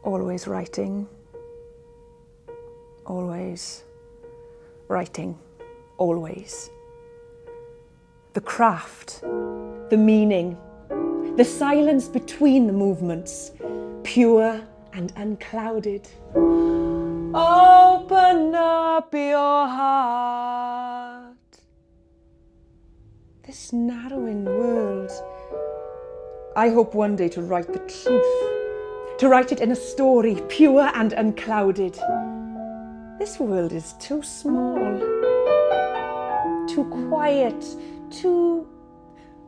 always writing, always writing, always. The craft, the meaning, the silence between the movements, pure and unclouded. Open up your heart. This narrowing world. I hope one day to write the truth, to write it in a story, pure and unclouded. This world is too small, too quiet, too...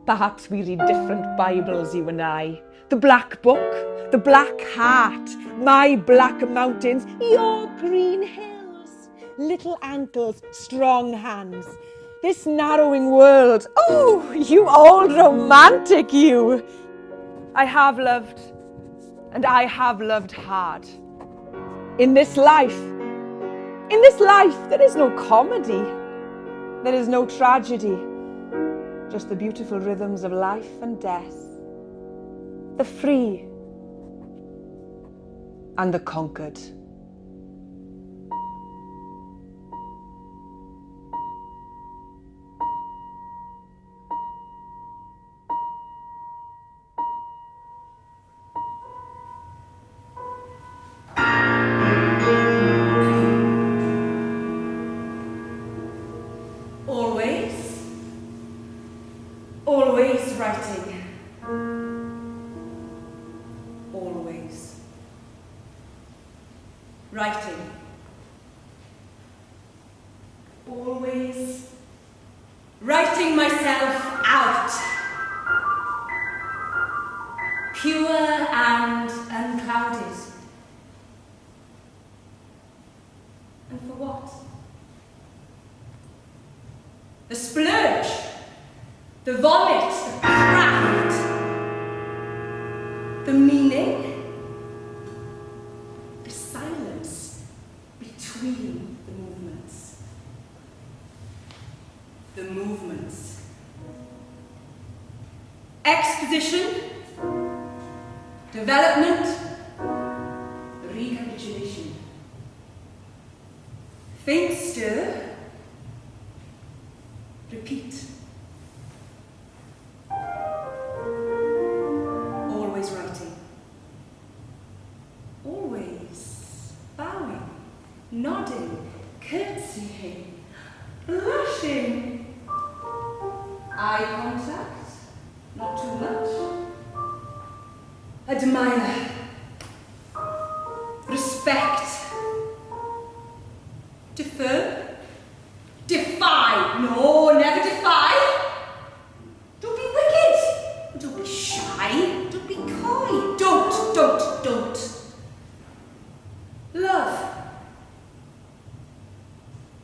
Perhaps we read different Bibles, you and I. The black book, the black heart, my black mountains, your green hills, little ankles, strong hands. This narrowing world. Oh, you old romantic, you. I have loved, and I have loved hard. In this life, there is no comedy. There is no tragedy. Just the beautiful rhythms of life and death. The free and the conquered. Always writing. Always. Writing. Always. Writing myself out. Pure and unclouded. And for what? The splurge. The vomit, the craft, the meaning, the silence between the movements. The movements. Exposition, development, recapitulation. Think, stir, repeat. Nodding, curtsying, blushing. Eye contact, not too much. Admire, respect, defer, defy. No, never defy. Don't be wicked. Don't be shy. Don't be coy. Don't. Love.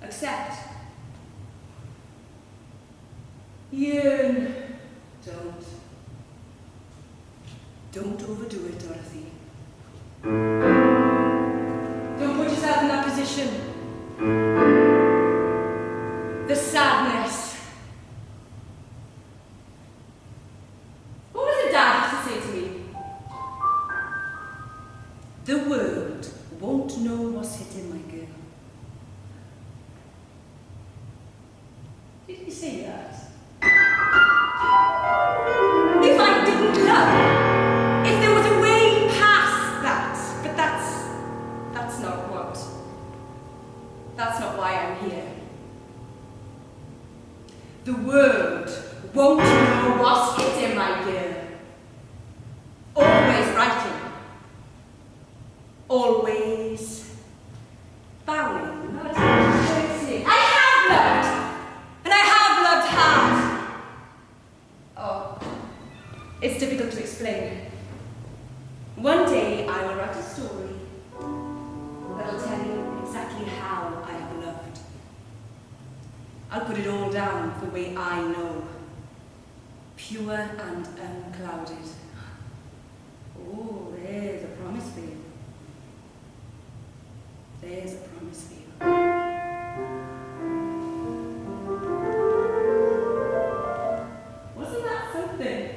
Accept. Yearn. Don't overdo it, Dorothy. Don't put yourself in that position. The sadness. What was it Dad used to say to me? The world won't know what's hitting my girl. Did he say that? If I didn't love, if there was a way past that, but that's not why I'm here. The world won't know what's hitting my girl. Always writing. Always bowing. It's difficult to explain. One day I will write a story that will tell you exactly how I have loved. I'll put it all down the way I know. Pure and unclouded. Oh, there's a promise for you. There's a promise for you. Wasn't that something?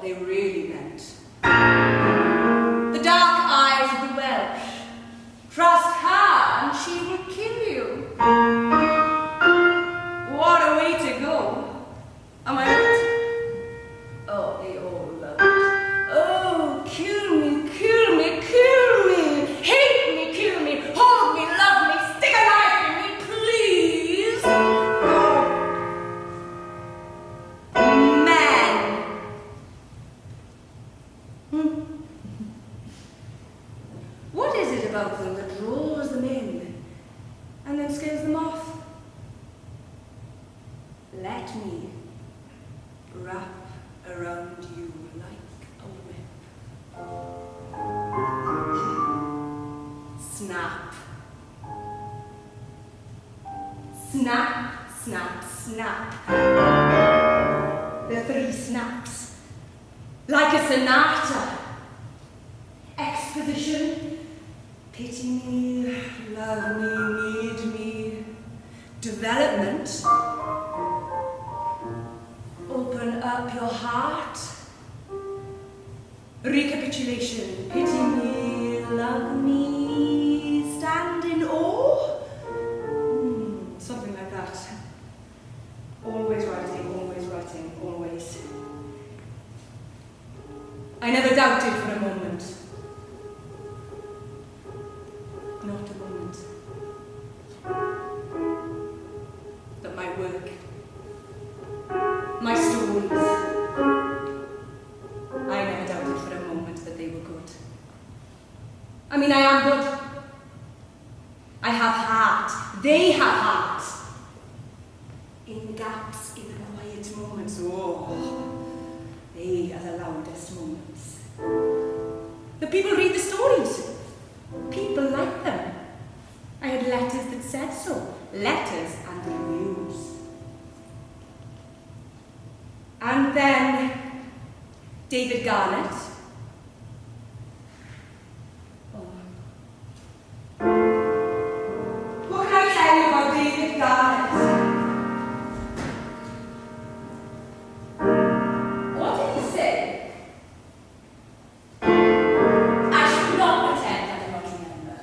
they really meant. The dark eyes of the Welsh. Trust her and she will kill you. What a way to go. Am I right? Oh, they all love it. Oh, kill me, kill me, kill me. Hate me, kill me. Hold me, love me. Stick a knife in me, please. Man. What is it about them that draws them in and then scares them off? Let me wrap around you like a whip. Snap. Snap, snap, snap. The 3 snaps. Like a sonata. Exposition. Pity me, love me, need me. Development. Open up your heart. Recapitulation. Pity me, love me, stand in awe. Something like that. Always writing, always. I never doubted for a moment. Not a moment. That my work, my stories, I never doubted for a moment that they were good. I mean, I am good. I have heart. They have heart. In the gaps, in the quiet moments, oh, they are the loudest moments. The people read the stories. People like them. I had letters that said so. Letters and reviews. And then David Garnett. What can I tell you about David Garnett? What did he say? I should not pretend I do not remember.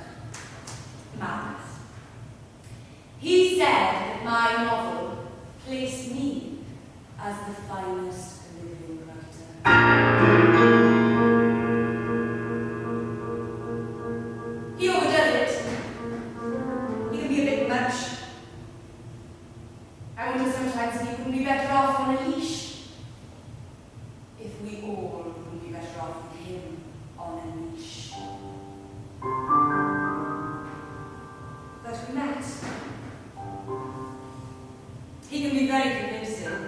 Madness. He said that my novel placed me as the finest living writer. He overdoes it. He can be a bit much. I wonder sometimes if he couldn't be better off on a leash. If we all wouldn't be better off with him on a leash. But we met. He can be very convincing.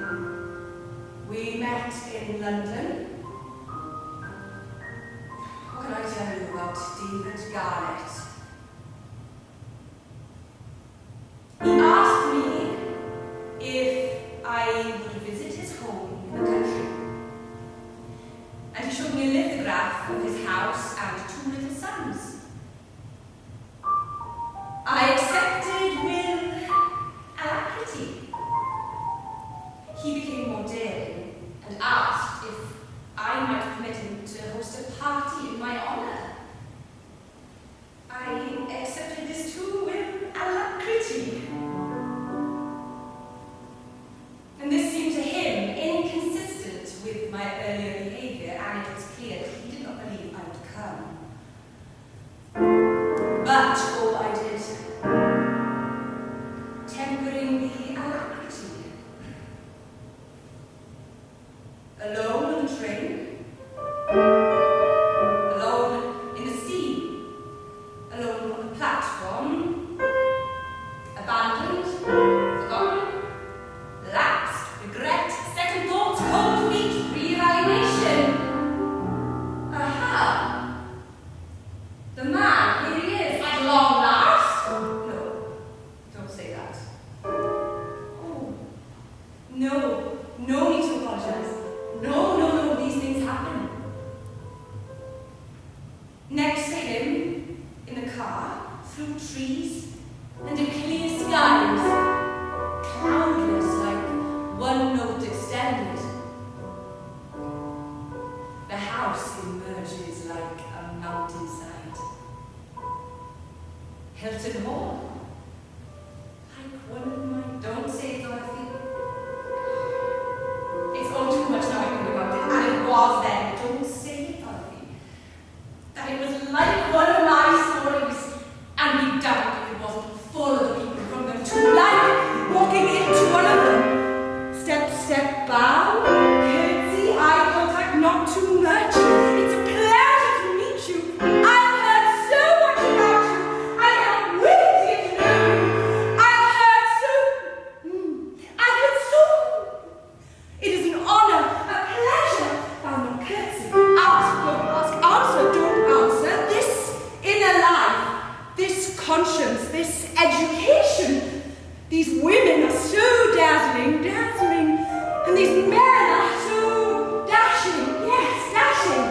We met in London. What can I tell you about David Garnett? He asked me if I would visit his home in the country. And he showed me a lithograph of his house and 2 little sons. I accepted with alacrity. He became more daring and asked if I might permit him to host a party in my honor. I accepted this too with alacrity. And this seemed to him inconsistent with my earlier behavior, and it was clear that he did not believe I would come. But all I did, tempering the alacrity. Alone on the train, alone in the steam, alone on the platform, abandoned, forgotten, lapsed, regret, second thoughts, cold feet, reevaluation. Aha! The man, here he is, at long last. No, don't say that. Oh, no need to apologize. No, these things happen. Next to him, in the car, through trees, and in clear skies, cloudless like one note extended. house emerges like a mountainside. Hilton Hall. Like one of my... Don't say it, Dorothy. It's all too much now I think about it. And it was then. Don't say it, Dorothy. That it was like one of my stories. And we doubt if it wasn't full of the people from them too. Like walking into one of them. Step, step, bow, curtsy, eye contact, not too much. It's a pleasure to meet you. I've heard so much about you. I can't wait to get to know you. I've heard so. It is an honor, a pleasure. Bow, not curtsy. Ask, don't ask. Answer, don't answer. This inner life, this conscience, this education. These women are so dazzling, and these men are so dashing, yes, dashing.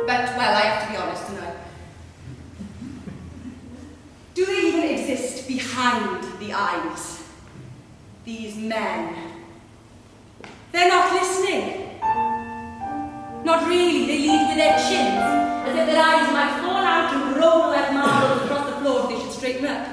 But, well, I have to be honest tonight. Do they even exist behind the eyes? These men. They're not listening. Not really, they lead with their chins, as if their eyes might fall out and roll like marbles across the floor if they should straighten up.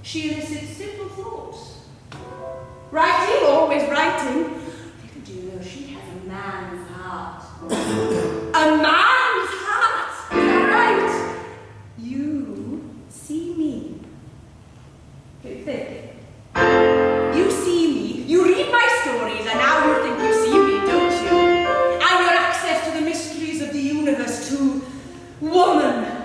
She elicits simple thoughts. Writing, always writing. Little do you know, she has a man's heart. A man's heart! Is that right? You see me. Think. You see me, you read my stories, and now you think you see me, don't you? And your access to the mysteries of the universe, too. Woman!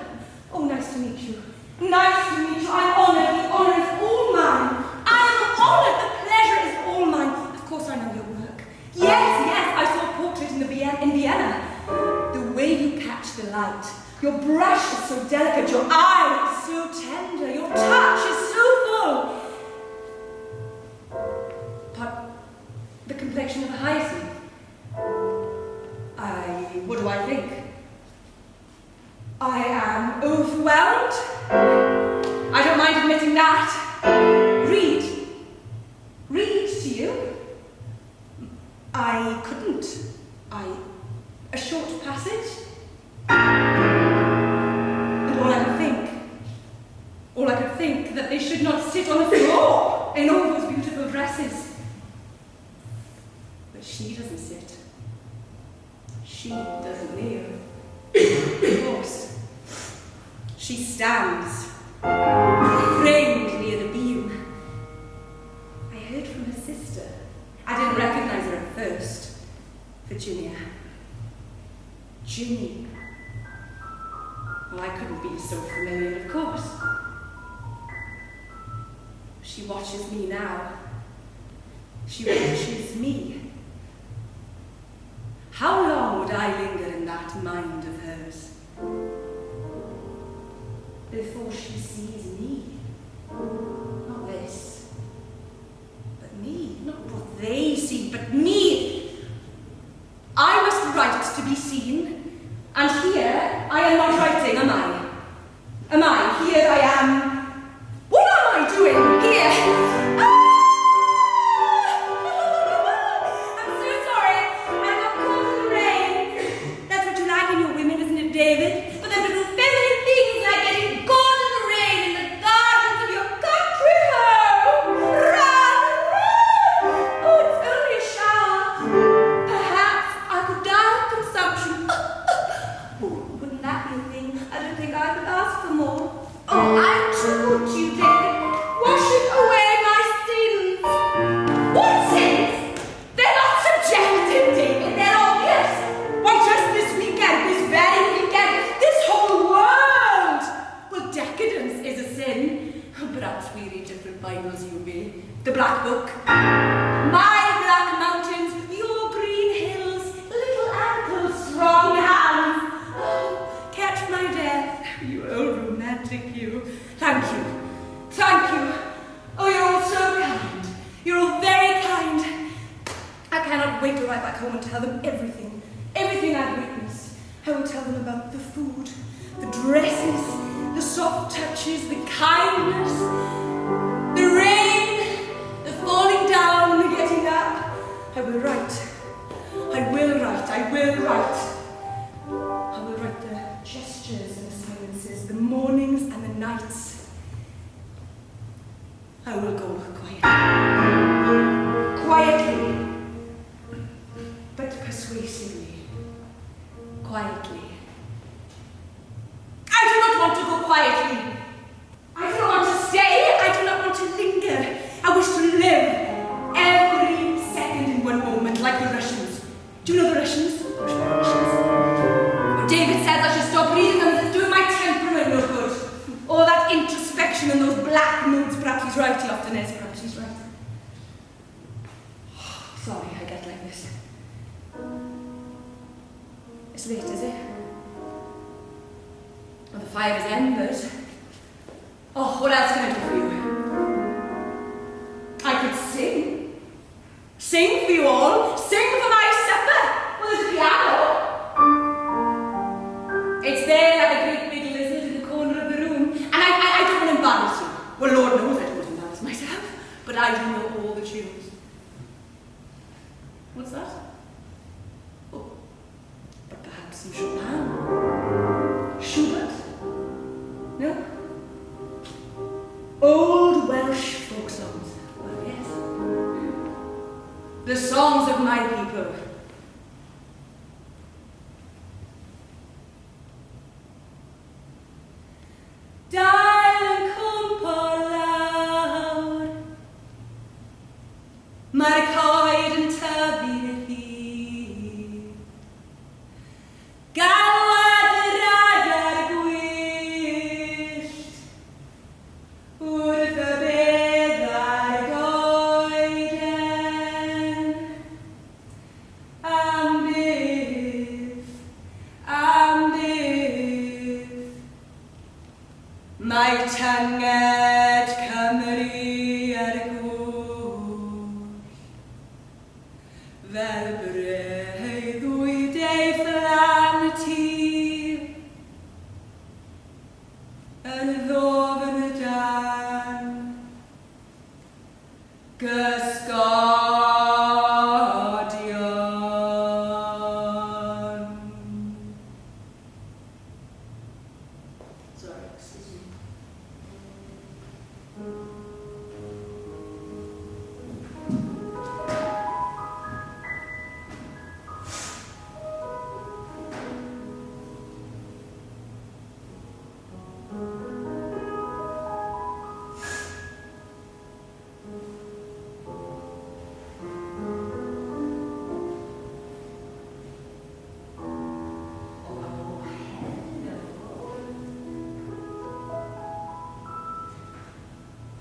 Oh, nice to meet you. Nice to meet you. I'm honored. The honor is all mine. I'm honored. The pleasure is all mine. Of course I know your work. Yes, I saw a portrait in Vienna. The way you catch the light. Your brush is so delicate. Your eye is so tender. Your touch is so full. But the complexion of a hyacinth. What do I think? I am overwhelmed. I don't mind admitting that. Read to you. I couldn't. A short passage. And all I could think that they should not sit on the floor in all those beautiful dresses. But she doesn't sit. She doesn't kneel. Of course. She stands, framed near the beam. I heard from her sister. I didn't recognize her at first. Virginia. Ginny. Well, I couldn't be so familiar, of course. She watches me now. She watches me. How long would I linger in that mind of hers? Before she sees me. Not this. But me. Not what they see, but me. I must write to be seen. And here I am not writing, am I? Am I? Here I am. What am I doing here? David, but them little feminine things like getting caught in the rain in the gardens of your country home. Run! Oh, it's only a shower. Perhaps I could die of consumption. Oh, wouldn't that be a thing? I don't think I could ask for more. Oh, I told you, David. Washing away my sins. What sins? They're not subjective, David. They're obvious. Why, just this weekend, this very weekend, this whole world! Well, decadence is a sin. Perhaps we read different Bibles, you may. The Black Book. My black mountains, your green hills, little ankles, strong hands. Oh, catch my death. You old romantic, you. Thank you. Oh, you're all so kind. You're all very kind. home and tell them everything. Everything I'd witnessed. I would tell them about the food, the dresses, the soft touches, the kindness, the rain, the falling down and the getting up. I will write. I will write. I will write. I will write the gestures and the silences, the mornings and the nights. I will go quietly, but persuasively, quietly. I do not want to go quietly. I do not want to stay. I do not want to linger. I wish to live every second in one moment, like the Russians. Do you know the Russians? David says I should stop reading them, it's doing my temperament no good. All that introspection and those black moods, perhaps he's right, he often is, perhaps he's right. Sorry, I get like this. It's late, is it? Well, the fire is embered. Oh, what else can I do for you? I could sing. Sing for you all. Sing for my supper. Well, there's a piano. It's there like a great big lizard in the corner of the room. And I don't want to embarrass you. Well, Lord knows I don't want to embarrass myself. But I do know all the tunes. What's that? Oh, but perhaps some Chopin? Schubert? No? Old Welsh folk songs. Well, yes. The songs of my people. Dial and cwmpo lawr, mae'r coed yn tyfu hyd. Galwad yr adar gwyllt, wrth y beddau goeden. Am byth, mae tynged Cymru ar gwll, fel breuddwyd ei phlan y tir, yn ddofn y dan, gysgodion. Sorry, excuse me.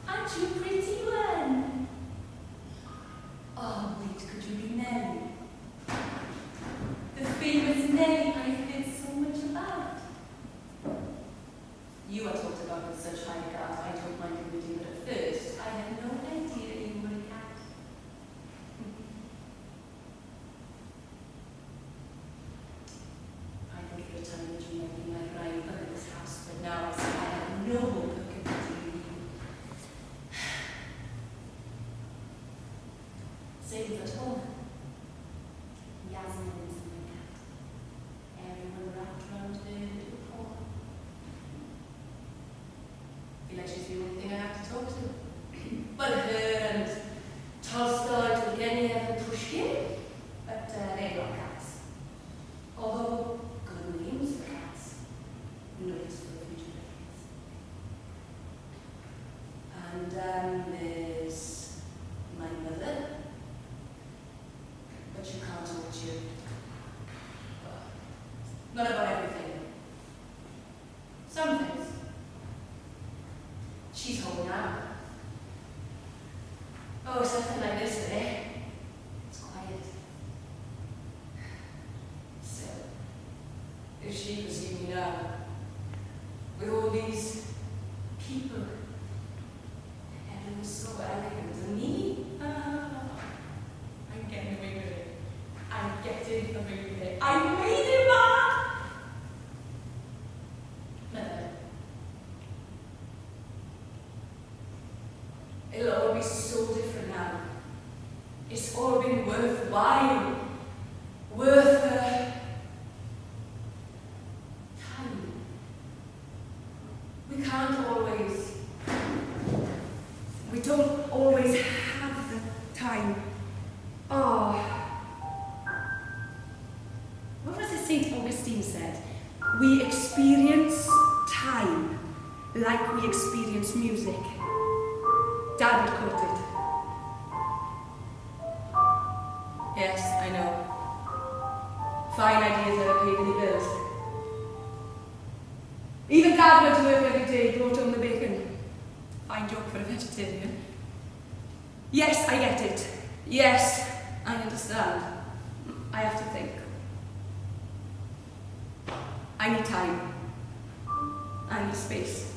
Aren't you a pretty one? Oh, wait, could you be Nelly? The famous Nelly I've heard so much about. You are talked about with such high regard, I don't mind admitting, but at first I had no idea you were a cat. I thought for a time that you might be my rival in this house, but now I see I have no hope of competing with you. Same at home. Yasmin is my cat. Everyone wrapped around her little paw. Feel like she's the only thing I have to talk to. Well, her and Tolstoy, Turgenev and Pushkin, but they're not cats. Although, good names for cats. Notes for the future decades. And there's my mother. But you can't talk to you. Not about everything. Some things. She's home now. Oh, something like this today. It's quiet. So, if she could see me now, with all these people, and it was so elegant, and me, I'm getting away with it. I'm worthwhile, worth the time. We can't always, we don't always have the time. Oh, what was it St. Augustine said? We experience time like we experience music. Dad would quote it. Yes, I know. Fine ideas never paid any bills. Even Dad went to work every day, brought home the bacon. Fine joke for a vegetarian. Yes, I get it. Yes, I understand. I have to think. I need time. I need space.